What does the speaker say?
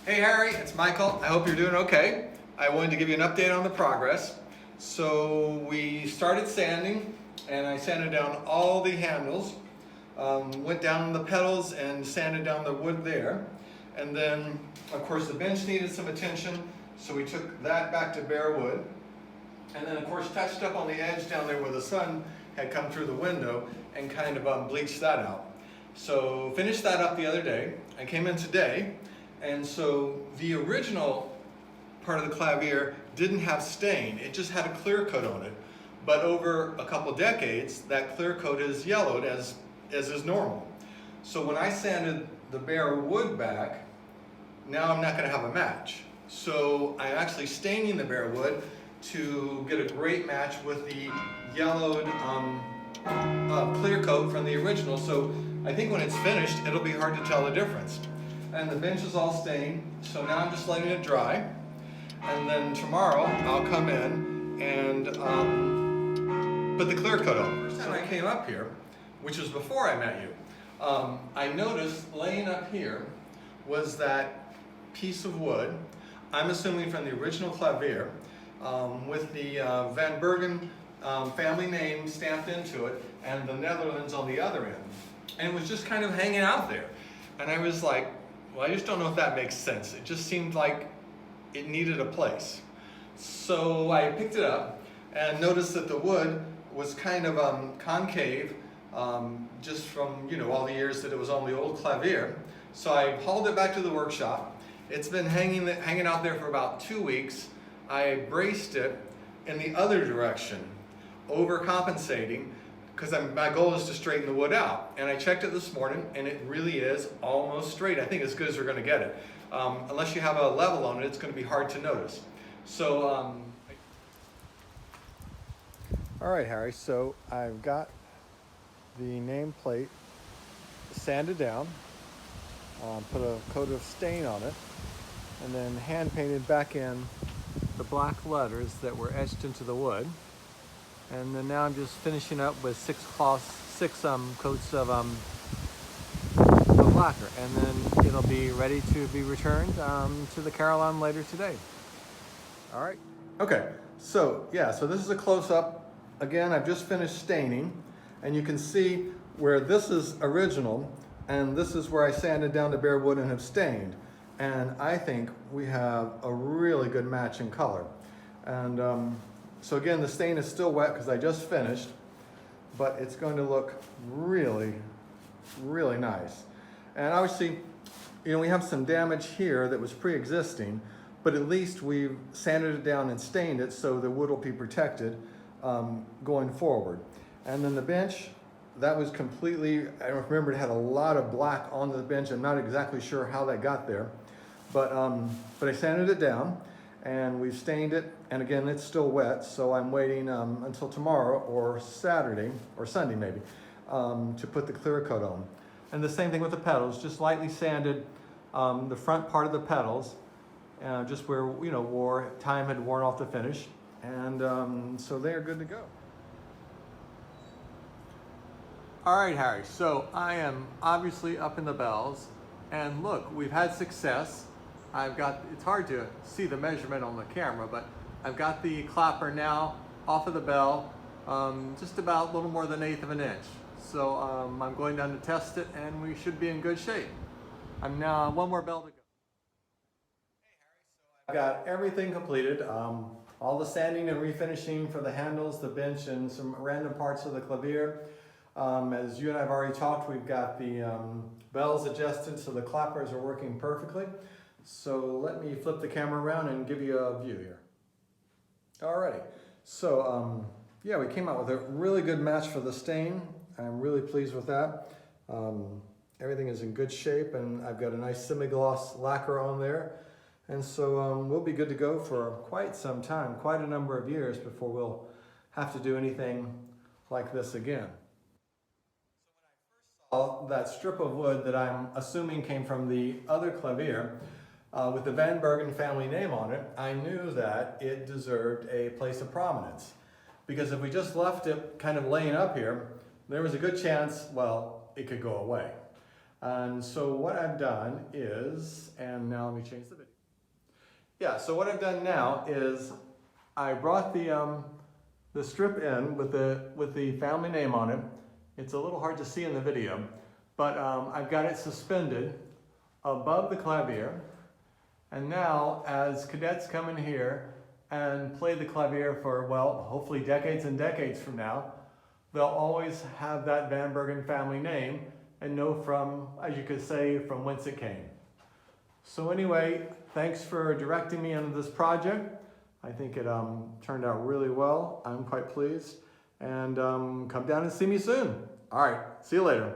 Hey Harry, it's Michael. I hope you're doing okay. I wanted to give you an update on the progress. So we started sanding and I sanded down all the handles, went down the pedals and sanded down the wood there. And then of course the bench needed some attention, so we took that back to bare wood. And then of course touched up on the edge down there where the sun had come through the window and kind of bleached that out. So finished that up the other day. I came in today. And so the original part of the clavier didn't have stain, it just had a clear coat on it. But over a couple decades, that clear coat is yellowed as is normal. So when I sanded the bare wood back, now I'm not going to have a match. So I'm actually staining the bare wood to get a great match with the yellowed clear coat from the original. So I think when it's finished, it'll be hard to tell the difference. And the bench is all stained, so now I'm just letting it dry. And then tomorrow I'll come in and put the clear coat on. The first time I came up here, which was before I met you, I noticed laying up here was that piece of wood, I'm assuming from the original clavier, with the Van Bergen family name stamped into it and the Netherlands on the other end. And it was just kind of hanging out there. And I was like, well, I just don't know if that makes sense. It just seemed like it needed a place. So I picked it up and noticed that the wood was kind of concave, just from all the years that it was on the old clavier. So I hauled it back to the workshop. It's been hanging out there for about 2 weeks. I braced it in the other direction, overcompensating, because my goal is to straighten the wood out. And I checked it this morning, and it really is almost straight. I think as good as we're going to get it. Unless you have a level on it, it's going to be hard to notice. So, all right, Harry, so I've got the nameplate sanded down, put a coat of stain on it, and then hand painted back in the black letters that were etched into the wood. And then now I'm just finishing up with six coats of lacquer, and then it'll be ready to be returned to the Carillon later today. All right. Okay. So yeah. So this is a close-up. Again, I've just finished staining, and you can see where this is original, and this is where I sanded down the bare wood and have stained. And I think we have a really good match in color. And so again, the stain is still wet because I just finished, but it's going to look really, really nice. And obviously, we have some damage here that was pre-existing, but at least we've sanded it down and stained it so the wood will be protected going forward. And then the bench, that was completely, I remember it had a lot of black on the bench. I'm not exactly sure how that got there, but I sanded it down. And we've stained it, and again, it's still wet, so I'm waiting until tomorrow or Saturday, or Sunday maybe, to put the clear coat on. And the same thing with the pedals, just lightly sanded the front part of the pedals, just where, time had worn off the finish, and so they're good to go. All right, Harry, so I am obviously up in the bells, and look, we've had success. It's hard to see the measurement on the camera, but I've got the clapper now off of the bell, just about a little more than 1/8 of an inch. So I'm going down to test it, and we should be in good shape. I'm now one more bell to go. Hey Harry, so I've got everything completed. All the sanding and refinishing for the handles, the bench, and some random parts of the clavier. As you and I have already talked, we've got the bells adjusted so the clappers are working perfectly. So let me flip the camera around and give you a view here. Alrighty, so yeah, we came out with a really good match for the stain. I'm really pleased with that. Everything is in good shape, and I've got a nice semi-gloss lacquer on there. And so we'll be good to go for quite some time, quite a number of years before we'll have to do anything like this again. So when I first saw that strip of wood that I'm assuming came from the other clavier, with the Van Bergen family name on it, I knew that it deserved a place of prominence. Because if we just left it kind of laying up here, there was a good chance, well, it could go away. And so what I've done is, and now let me change the video. Yeah, so what I've done now is I brought the strip in with the family name on it. It's a little hard to see in the video, but I've got it suspended above the clavier. And now as cadets come in here and play the clavier for, well, hopefully decades and decades from now, they'll always have that Van Bergen family name and know from, as you could say, from whence it came. So anyway, thanks for directing me into this project. I think it turned out really well. I'm quite pleased. And come down and see me soon. All right, see you later.